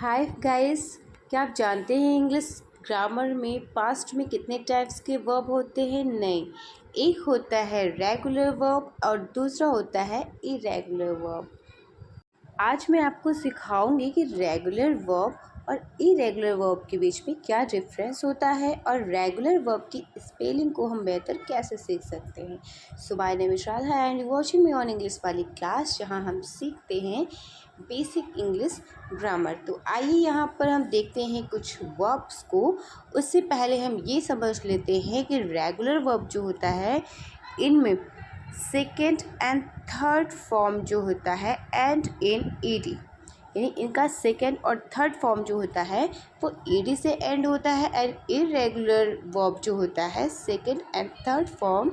Hi guys, क्या आप जानते हैं इंग्लिश ग्रामर में पास्ट में कितने टाइप्स के वर्ब होते हैं? नहीं, एक होता है रेगुलर वर्ब और दूसरा होता है इरेगुलर वर्ब। आज मैं आपको सिखाऊंगी कि रेगुलर वर्ब और इरेगुलर वर्ब के बीच में क्या डिफरेंस होता है और रेगुलर वर्ब की स्पेलिंग को हम बेहतर कैसे सीख सकते हैं। So my name is Radha and watching me on English वाली क्लास, जहां हम सीखते हैं बेसिक इंग्लिश ग्रामर। तो आइए यहाँ पर हम देखते हैं कुछ वर्ब्स को। उससे पहले हम ये समझ लेते हैं कि रेगुलर वर्ब जो होता है इनमें सेकेंड एंड थर्ड फॉर्म जो होता है एंड इन ईडी, यानी इनका सेकेंड और थर्ड फॉर्म जो होता है वो ईडी से एंड होता है। एंड इरेगुलर वर्ब जो होता है सेकेंड एंड थर्ड फॉर्म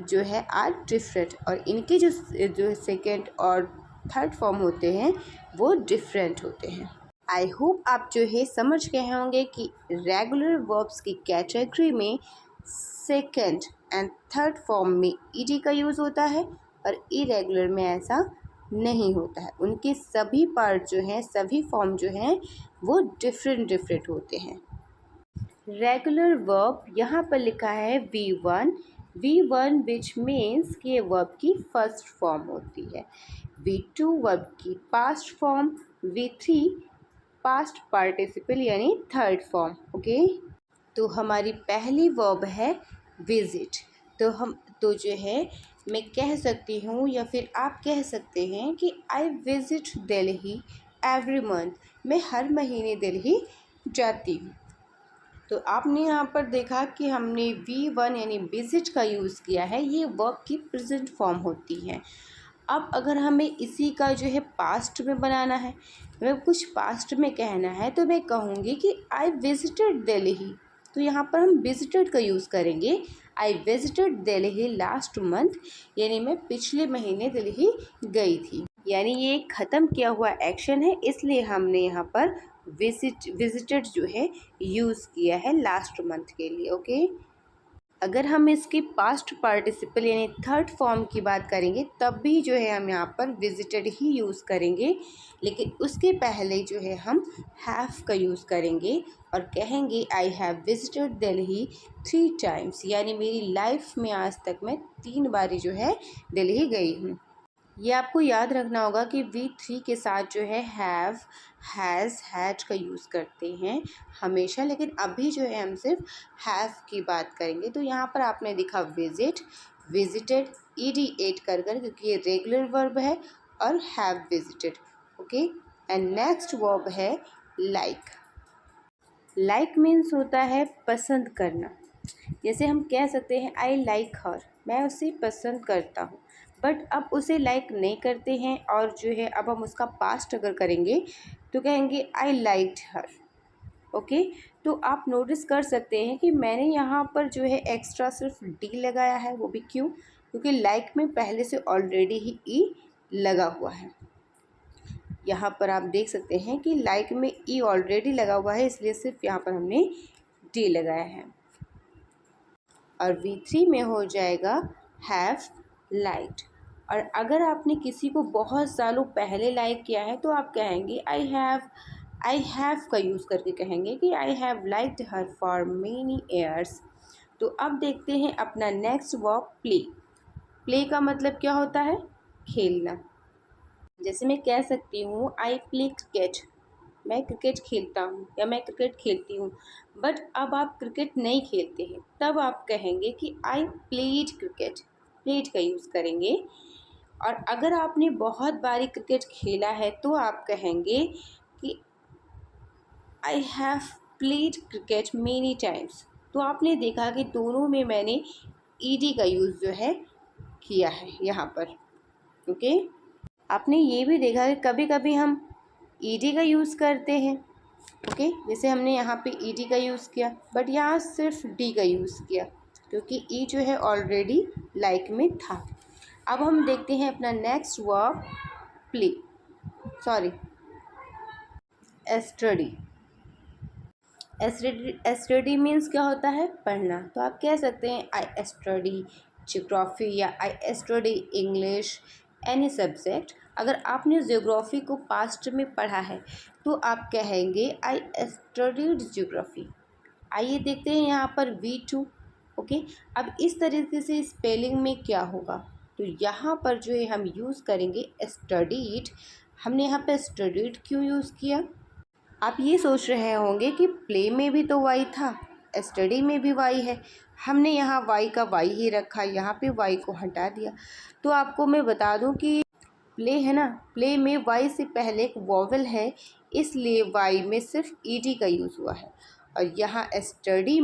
जो है आर डिफरेंट, और इनके जो सेकेंड और थर्ड फॉर्म होते हैं वो डिफरेंट होते हैं। आई होप आप जो है समझ गए होंगे कि रेगुलर वर्ब्स की कैटेगरी में सेकेंड एंड थर्ड फॉर्म में ईडी का यूज़ होता है और इरेगुलर में ऐसा नहीं होता है। उनके सभी पार्ट जो हैं, सभी फॉर्म जो हैं वो डिफरेंट होते हैं। रेगुलर वर्ब यहाँ पर लिखा है V1 विच मीन्स कि ये वर्ब की फर्स्ट फॉर्म होती है। V2 वर्ब की past form, V3 past participle यानी थर्ड फॉर्म। ओके, तो हमारी पहली वर्ब है विजिट। तो जो है मैं कह सकती हूँ या फिर आप कह सकते हैं कि I visit Delhi every month, मैं हर महीने दिल्ली जाती हूँ। तो आपने यहाँ पर देखा कि हमने V1 यानी विजिट का यूज़ किया है, ये वर्ब की प्रेजेंट फॉर्म होती है। अब अगर हमें इसी का जो है पास्ट में बनाना है, हमें कुछ पास्ट में कहना है, तो मैं कहूँगी कि आई विजिटेड दिल्ली। तो यहाँ पर हम विजिटेड का यूज़ करेंगे। I visited Delhi last month, यानी मैं पिछले महीने दिल्ली गई थी। यानी ये एक ख़त्म किया हुआ एक्शन है, इसलिए हमने यहाँ पर विजिटेड जो है यूज़ किया है लास्ट मंथ के लिए। ओके, अगर हम इसके पास्ट पार्टिसिपल यानी थर्ड फॉर्म की बात करेंगे तब भी जो है हम यहाँ पर विजिटेड ही यूज़ करेंगे, लेकिन उसके पहले जो है हम हैव का यूज़ करेंगे और कहेंगे I have visited Delhi 3 times, यानी मेरी लाइफ में आज तक मैं 3 बारी जो है दिल्ली गई हूँ। ये आपको याद रखना होगा कि V3 के साथ जो है हैव, हैज़, हैड का यूज़ करते हैं हमेशा, लेकिन अभी जो है हम सिर्फ हैव की बात करेंगे। तो यहाँ पर आपने देखा विजिट, विजिटेड, ईडी एड कर क्योंकि ये रेगुलर वर्ब है, और have visited. Okay, and next verb है लाइक। लाइक मीन्स होता है पसंद करना। जैसे हम कह सकते हैं आई लाइक हर, मैं उसे पसंद करता हूँ। बट अब उसे लाइक नहीं करते हैं, और जो है अब हम उसका पास्ट अगर करेंगे तो कहेंगे आई लाइक्ड हर। ओके, तो आप नोटिस कर सकते हैं कि मैंने यहाँ पर जो है एक्स्ट्रा सिर्फ डी लगाया है। वो भी क्यों? क्योंकि लाइक में पहले से ऑलरेडी ही ई लगा हुआ है। यहाँ पर आप देख सकते हैं कि लाइक में ई ऑलरेडी लगा हुआ है, इसलिए सिर्फ यहाँ पर हमने डी लगाया है। और V3 में हो जाएगा हैव लाइक्ड। और अगर आपने किसी को बहुत सालों पहले लाइक किया है तो आप कहेंगे आई हैव का यूज़ करके कहेंगे कि I have liked her for many years. तो अब देखते हैं अपना नेक्स्ट वर्ब प्ले। प्ले का मतलब क्या होता है? खेलना। जैसे मैं कह सकती हूँ आई प्ले क्रिकेट, मैं क्रिकेट खेलता हूँ या मैं क्रिकेट खेलती हूँ। बट अब आप क्रिकेट नहीं खेलते हैं, तब आप कहेंगे कि आई प्लेड क्रिकेट, प्लेड का यूज़ करेंगे। और अगर आपने बहुत बारी क्रिकेट खेला है तो आप कहेंगे कि I have played cricket many times. तो आपने देखा कि दोनों में मैंने ईडी का यूज़ जो है किया है यहाँ पर। ओके, आपने ये भी देखा कि कभी कभी हम ईडी का यूज़ करते हैं। ओके, जैसे हमने यहाँ पे ईडी का यूज़ किया, बट यहाँ सिर्फ डी का यूज़ किया क्योंकि ई जो है ऑलरेडी लाइक में था। अब हम देखते हैं अपना next verb play, sorry study. Study means क्या होता है? पढ़ना। तो आप कह सकते हैं आई स्टडी ज्योग्राफी या I study English any subject. अगर आपने ज्योग्राफी को पास्ट में पढ़ा है तो आप कहेंगे आई स्टडीड ज्योग्राफी। आइए देखते हैं यहाँ पर V2। ओके, अब इस तरीके से स्पेलिंग में क्या होगा, तो यहाँ पर जो है हम यूज़ करेंगे स्टडीड। हमने यहाँ पर स्टडीड क्यों यूज़ किया? आप ये सोच रहे होंगे कि प्ले में भी तो वाई था, स्टडी में भी वाई है, हमने यहाँ वाई का वाई ही रखा, यहाँ पे वाई को हटा दिया। तो आपको मैं बता दूं कि प्ले है ना, प्ले में वाई से पहले एक वॉवल है, इसलिए वाई में सिर्फ ईडी का यूज़ हुआ है। और यहाँ स्टडी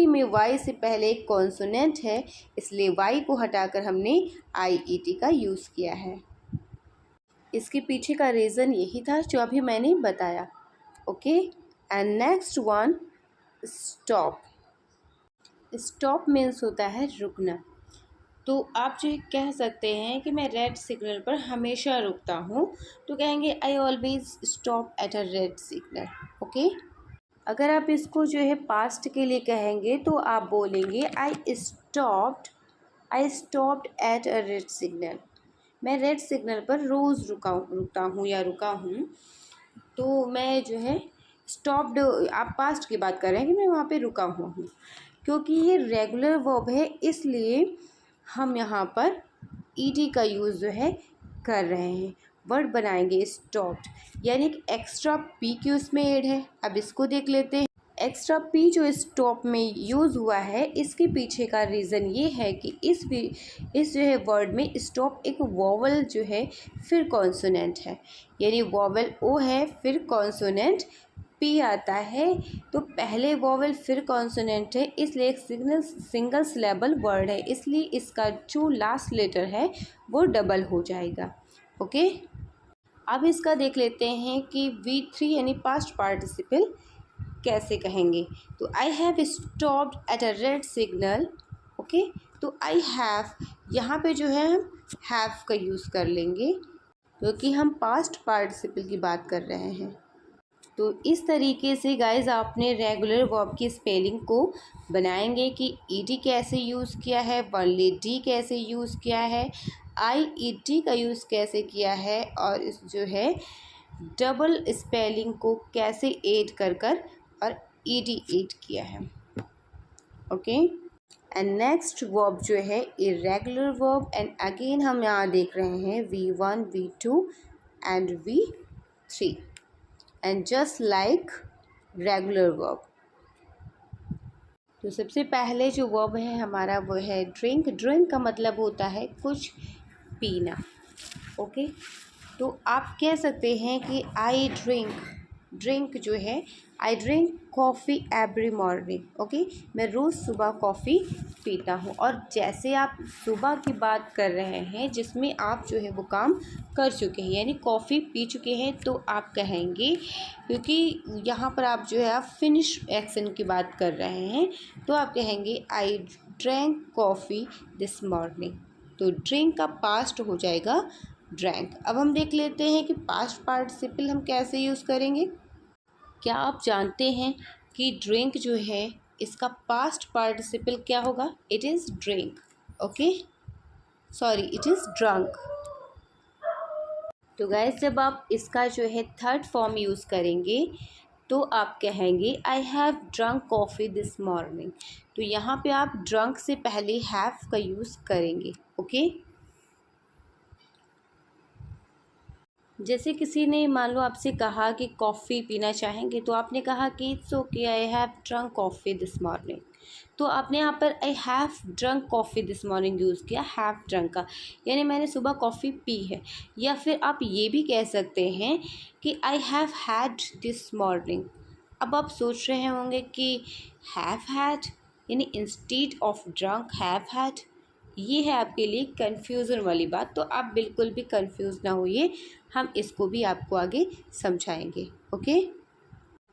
में वाई से पहले एक कॉन्सोनेंट है, इसलिए वाई को हटाकर हमने आईईटी का यूज़ किया है। इसके पीछे का रीज़न यही था जो अभी मैंने बताया। Okay, and next one, stop. Stop means होता है रुकना। तो आप जो कह सकते हैं कि मैं रेड सिग्नल पर हमेशा रुकता हूँ, तो कहेंगे I always stop at a red signal. Okay, अगर आप इसको जो है पास्ट के लिए कहेंगे तो आप बोलेंगे I stopped at a red signal. मैं रेड सिग्नल पर रोज़ रुकता हूँ या रुका हूँ। तो मैं जो है स्टॉप्ड, आप पास्ट की बात कर रहे हैं कि मैं वहाँ पे रुका हुआ हूँ, क्योंकि ये रेगुलर वर्ब है इसलिए हम यहाँ पर ईडी का यूज़ जो है कर रहे हैं। वर्ड बनाएंगे स्टॉप्ड, यानी कि एक्स्ट्रा पी की उसमें ऐड है। अब इसको देख लेते हैं। एक्स्ट्रा पी जो स्टॉप में यूज़ हुआ है, इसके पीछे का रीज़न ये है कि इस जो है वर्ड में स्टॉप एक वॉवल जो है फिर कॉन्सोनेंट है, यानी वॉवल ओ है फिर कॉन्सोनेंट पी आता है। तो पहले वॉवल फिर कॉन्सोनेंट है, इसलिए एक सिंगल सिलेबल वर्ड है, इसलिए इसका जो लास्ट लेटर है वो डबल हो जाएगा। ओके, अब इसका देख लेते हैं कि V3 यानी पास्ट पार्टिसिपल कैसे कहेंगे। तो I have stopped at a red signal. Okay, तो आई हैव, यहाँ पे जो है हम हैव का यूज़ कर लेंगे क्योंकि हम पास्ट पार्टिसिपल की बात कर रहे हैं। तो इस तरीके से गाइज आपने रेगुलर वर्ब की स्पेलिंग को बनाएंगे कि ईडी कैसे यूज़ किया है, वनली डी कैसे यूज़ किया है, आईईटी का यूज़ कैसे किया है, और इस जो है डबल स्पेलिंग को कैसे ऐड कर और ईडी ऐड किया है। ओके, एंड नेक्स्ट वर्ब जो है इरेगुलर वर्ब, एंड अगेन हम यहाँ देख रहे हैं V1, V2 and V3, and just like regular verb. तो सबसे पहले जो वर्ब है हमारा वो है ड्रिंक। ड्रिंक का मतलब होता है कुछ पीना। ओके, तो आप कह सकते हैं कि आई ड्रिंक जो है, I drink coffee every morning. Okay, मैं रोज़ सुबह कॉफ़ी पीता हूँ। और जैसे आप सुबह की बात कर रहे हैं जिसमें आप जो है वो काम कर चुके हैं, यानी कॉफ़ी पी चुके हैं, तो आप कहेंगे, क्योंकि यहाँ पर आप जो है आप फिनिश एक्शन की बात कर रहे हैं, तो आप कहेंगे I drank coffee this morning. तो ड्रिंक का पास्ट हो जाएगा ड्रैंक। अब हम देख लेते हैं कि पास्ट पार्टिसिपल हम कैसे यूज़ करेंगे। क्या आप जानते हैं कि ड्रिंक जो है इसका पास्ट पार्टिसिपल क्या होगा? It is drink. Okay, sorry, it is drunk. तो गाइस जब आप इसका जो है थर्ड फॉर्म यूज़ करेंगे तो आप कहेंगे I have drunk coffee this morning. तो यहाँ पे आप ड्रंक से पहले हैव का यूज़ करेंगे। ओके, जैसे किसी ने मान लो आपसे कहा कि कॉफ़ी पीना चाहेंगे, तो आपने कहा कि it's okay I have drunk coffee this morning. तो आपने यहाँ पर I have drunk coffee this morning use किया, हैव ड्रंक का, यानी मैंने सुबह कॉफ़ी पी है। या फिर आप ये भी कह सकते हैं कि I have had this morning. अब आप सोच रहे होंगे कि हैव हैड यानी instead of drunk have had, ये है आपके लिए कन्फ्यूज़न वाली बात। तो आप बिल्कुल भी कंफ्यूज ना होइए, हम इसको भी आपको आगे समझाएंगे। ओके,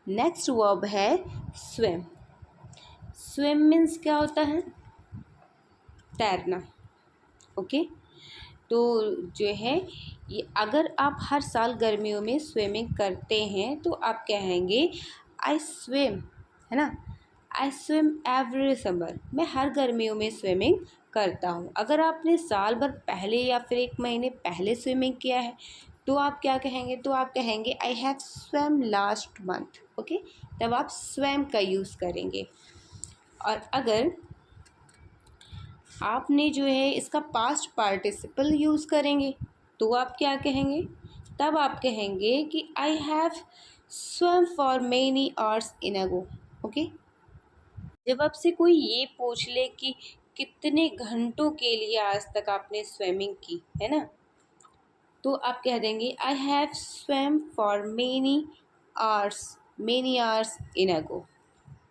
नेक्स्ट वर्ब है स्विम। स्विम मीन्स क्या होता है? तैरना। ओके, तो जो है ये अगर आप हर साल गर्मियों में स्विमिंग करते हैं तो आप कहेंगे आई स्विम, है ना, आई स्विम एवरी समर। मैं हर गर्मियों में स्विमिंग करता हूँ। अगर आपने साल भर पहले या फिर 1 महीने पहले स्विमिंग किया है तो आप क्या कहेंगे, तो आप कहेंगे I have swim last month. Okay, तब आप स्वयं का यूज़ करेंगे। और अगर आपने जो है इसका पास्ट पार्टिसिपल यूज़ करेंगे तो आप क्या कहेंगे, तब आप कहेंगे कि I have swim for many hours in ago. Okay, जब आपसे कोई ये पूछ ले कि कितने घंटों के लिए आज तक आपने स्विमिंग की है ना, तो आप कह देंगे I have swim for many hours in ago.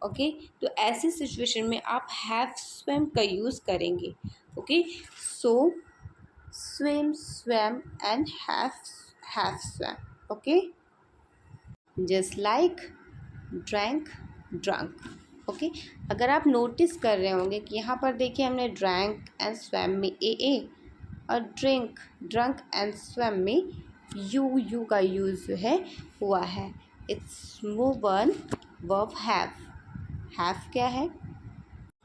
Okay, तो ऐसी सिचुएशन में आप हैव स्विम का यूज़ करेंगे। Okay, so swim, swum and have swum. Okay, just like drank, drunk. Okay, अगर आप नोटिस कर रहे होंगे कि यहाँ पर देखिए हमने ड्रैंक एंड स्वैम में ए और ड्रंक एंड स्वैम में यू का यूज़ जो है हुआ है। It's move one verb have क्या है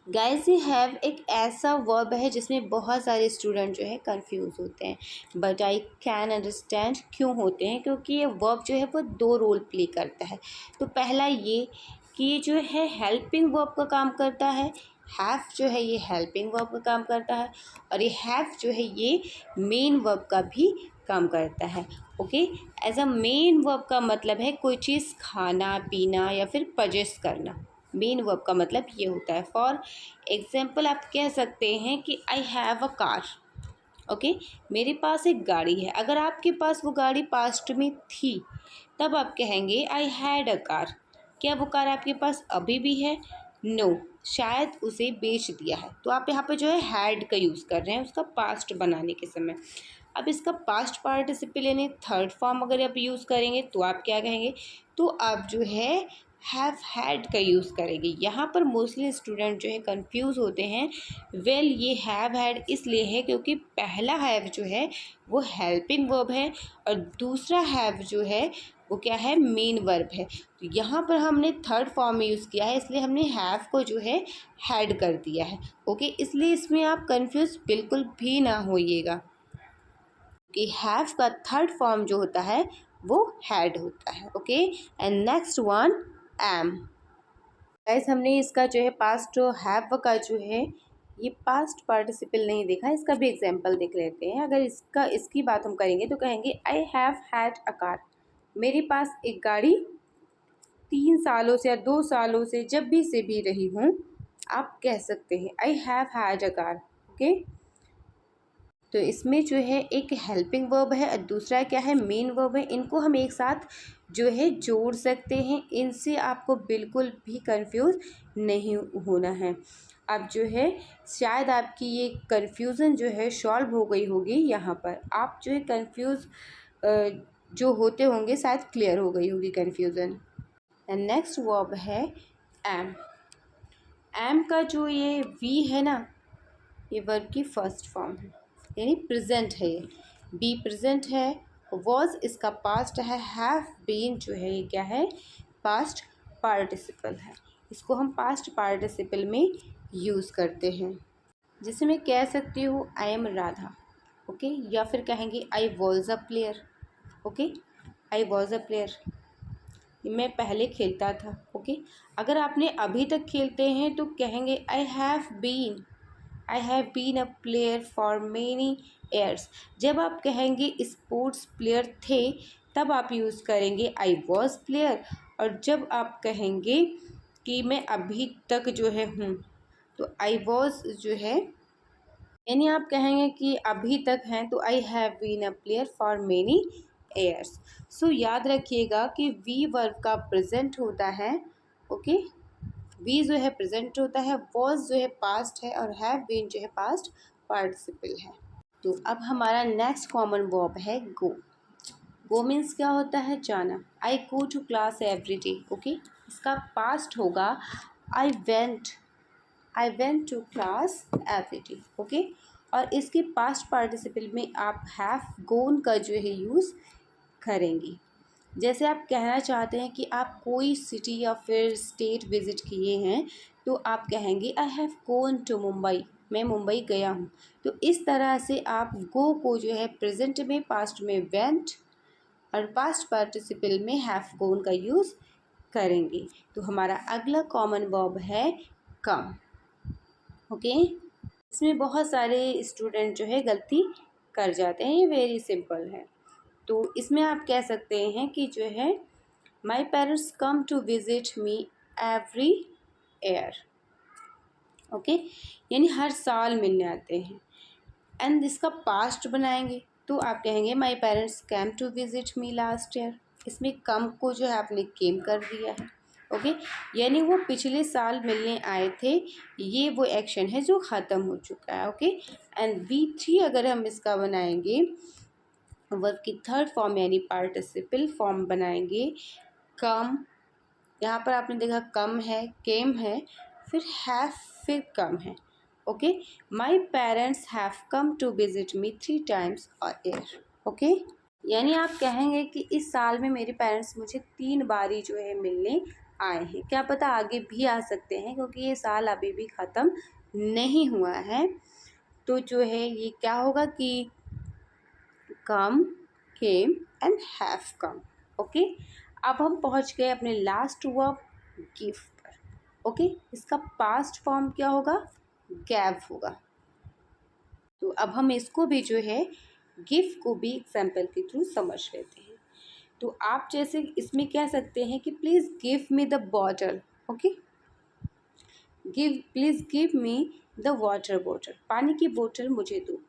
गाइस, ये हैव एक ऐसा वर्ब है जिसमें बहुत सारे स्टूडेंट जो है कंफ्यूज होते हैं, बट आई कैन अंडरस्टैंड क्यों होते हैं, क्योंकि ये वर्ब जो है वो 2 रोल प्ले करता है। तो पहला ये कि ये जो है हेल्पिंग वर्ब का काम करता है, हैव जो है ये हेल्पिंग वर्ब का काम करता है, और ये हैव जो है ये मेन वर्ब का भी काम करता है। Okay, as a main verb का मतलब है कोई चीज़ खाना पीना या फिर पजेस करना। मेन वर्ब का मतलब ये होता है। फॉर एग्जाम्पल आप कह सकते हैं कि I have a car. Okay, मेरे पास एक गाड़ी है। अगर आपके पास वो गाड़ी पास्ट में थी तब आप कहेंगे आई हैड अ कार। क्या वो कार आपके पास अभी भी है? नो, शायद उसे बेच दिया है। तो आप यहाँ पे जो है हैड का यूज़ कर रहे हैं उसका पास्ट बनाने के समय। अब इसका पास्ट पार्टिसिपल यानी थर्ड फॉर्म अगर आप यूज़ करेंगे तो आप क्या कहेंगे, तो आप जो है हैव हैड का यूज़ करेंगे। यहाँ पर मोस्टली स्टूडेंट जो है कंफ्यूज होते हैं। वेल ये हैव हैड इसलिए है क्योंकि पहला हैव जो है वो हेल्पिंग वर्ब है और दूसरा हैव जो है वो क्या है, मेन वर्ब है। तो यहाँ पर हमने थर्ड फॉर्म में यूज़ किया है इसलिए हमने हैव को जो है हैड कर दिया है। ओके, इसलिए इसमें आप कंफ्यूज बिल्कुल भी ना होइएगा कि हैव का थर्ड फॉर्म जो होता है वो हैड होता है। Okay, and next one um. Guys, हमने इसका जो है पास्ट हैव का जो है ये पास्ट पार्टिसिपल नहीं देखा, इसका भी एग्जांपल देख लेते हैं। अगर इसकी बात हम करेंगे तो कहेंगे I have had a car. मेरे पास एक गाड़ी 3 सालों से या 2 सालों से जब भी से भी रही हूँ, आप कह सकते हैं I have had a car. Okay, तो इसमें जो है एक हेल्पिंग वर्ब है और दूसरा क्या है, मेन वर्ब है। इनको हम एक साथ जो है जोड़ सकते हैं। इनसे आपको बिल्कुल भी कंफ्यूज नहीं होना है। अब जो है शायद आपकी ये कंफ्यूजन जो है सॉल्व हो गई होगी। यहाँ पर आप जो है कंफ्यूज जो होते होंगे शायद क्लियर हो गई होगी कंफ्यूजन। एंड नेक्स्ट वर्ब है एम। एम का जो ये वी है ना, ये वर्ब की फर्स्ट फॉर्म है यानी प्रेजेंट है। ये बी प्रेजेंट है, वॉज इसका पास्ट है, हैव बीन जो है ये क्या है, पास्ट पार्टिसिपल है। इसको हम पास्ट पार्टिसिपल में यूज़ करते हैं। जैसे मैं कह सकती हूँ आई एम राधा। ओके, या फिर कहेंगे I was a player. Okay, I was a player, मैं पहले खेलता था। ओके, अगर आपने अभी तक खेलते हैं तो कहेंगे I have been a player for many years. जब आप कहेंगे स्पोर्ट्स प्लेयर थे तब आप यूज़ करेंगे आई वॉज प्लेयर, और जब आप कहेंगे कि मैं अभी तक जो है हूँ तो आई वॉज जो है यानी आप कहेंगे कि अभी तक हैं तो I have been a player for many years. So याद रखिएगा कि वी वर्ब का प्रेजेंट होता है। ओके, वी जो है प्रेजेंट होता है, वॉज जो है पास्ट है और हैव बीन जो है पास्ट पार्टिसिपल है। तो अब हमारा नेक्स्ट कॉमन वर्ब है गो। गो मीन्स क्या होता है, जाना। I go to class every day. Okay, इसका पास्ट होगा I went to class every day. Okay, और इसके पास्ट पार्टिसिपल में आप हैव गोन का जो है यूज़ करेंगी। जैसे आप कहना चाहते हैं कि आप कोई सिटी या फिर स्टेट विज़िट किए हैं तो आप कहेंगे I have gone to Mumbai. मैं मुंबई गया हूँ। तो इस तरह से आप गो को जो है प्रेजेंट में, पास्ट में वेंट और पास्ट पार्टिसिपल में हैव गॉन का यूज़ करेंगे। तो हमारा अगला कॉमन वर्ब है कम। ओके, इसमें बहुत सारे स्टूडेंट जो है गलती कर जाते हैं, ये वेरी सिंपल है। तो इसमें आप कह सकते हैं कि जो है my parents come to visit me every year. Okay, यानी हर साल मिलने आते हैं। एंड इसका पास्ट बनाएंगे तो आप कहेंगे my parents came to visit me last year. इसमें कम को जो है आपने केम कर दिया है। ओके, यानी वो पिछले साल मिलने आए थे, ये वो एक्शन है जो ख़त्म हो चुका है। ओके, एंड V3 अगर हम इसका बनाएंगे वर्ब की थर्ड फॉर्म यानी पार्टिसिपल फॉर्म बनाएंगे कम। यहाँ पर आपने देखा कम है, केम है, फिर हैव, फिर कम है। Okay, my parents have come to visit me 3 times a year। Okay, यानी आप कहेंगे कि इस साल में मेरे पेरेंट्स मुझे 3 बारी जो है मिलने आए हैं। क्या पता आगे भी आ सकते हैं, क्योंकि ये साल अभी भी ख़त्म नहीं हुआ है। तो जो है ये क्या होगा कि come, came and have come. Okay, अब हम पहुंच गए अपने लास्ट वर्ब गिव पर। ओके, इसका पास्ट फॉर्म क्या होगा, गैव होगा। तो अब हम इसको भी जो है गिव को भी एग्जाम्पल के थ्रू समझ लेते हैं। तो आप जैसे इसमें कह सकते हैं कि please give me the bottle. Okay, please give me the water bottle, पानी की बोतल मुझे दो।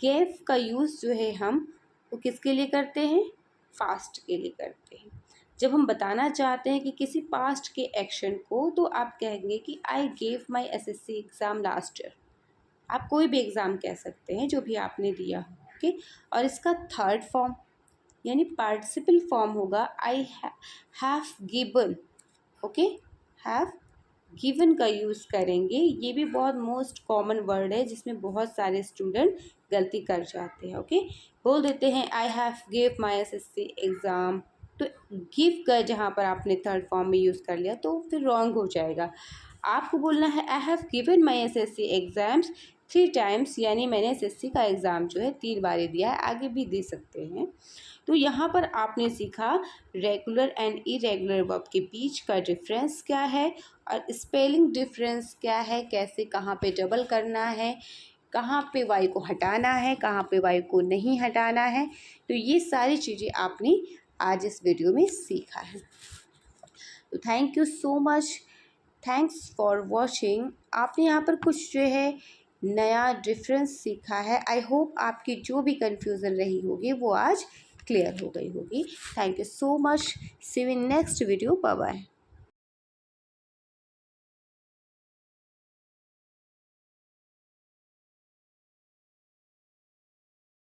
गिव का यूज़ जो है हम वो किसके लिए करते हैं, पास्ट के लिए करते हैं। जब हम बताना चाहते हैं कि किसी पास्ट के एक्शन को, तो आप कहेंगे कि I gave my SSC exam last year. आप कोई भी एग्ज़ाम कह सकते हैं जो भी आपने दिया हो। ओके, और इसका थर्ड फॉर्म यानी पार्टिसिपल फॉर्म होगा I have given. Okay, have given का यूज़ करेंगे। ये भी बहुत मोस्ट कॉमन वर्ड है जिसमें बहुत सारे स्टूडेंट गलती कर जाते हैं। ओके, बोल देते हैं I have give my SSC exam. तो गिव का जहाँ पर आपने थर्ड फॉर्म में यूज़ कर लिया तो फिर रॉन्ग हो जाएगा। आपको बोलना है I have given my SSC exams 3 times, यानी मैंने SSC का एग्ज़ाम जो है 3 बारी दिया है, आगे भी दे सकते हैं। तो यहाँ पर आपने सीखा रेगुलर एंड इरेगुलर वर्ब के बीच का डिफरेंस क्या है और स्पेलिंग डिफरेंस क्या है, कैसे कहाँ पे डबल करना है, कहाँ पे वाई को हटाना है, कहाँ पे वाई को नहीं हटाना है। तो ये सारी चीज़ें आपने आज इस वीडियो में सीखा है। तो thank you so much, thanks for watching. आपने यहाँ पर कुछ जो है नया डिफरेंस सीखा है। आई होप आपकी जो भी कन्फ्यूज़न रही होगी वो आज क्लियर हो गई होगी। Thank you so much, see you in next video, bye bye.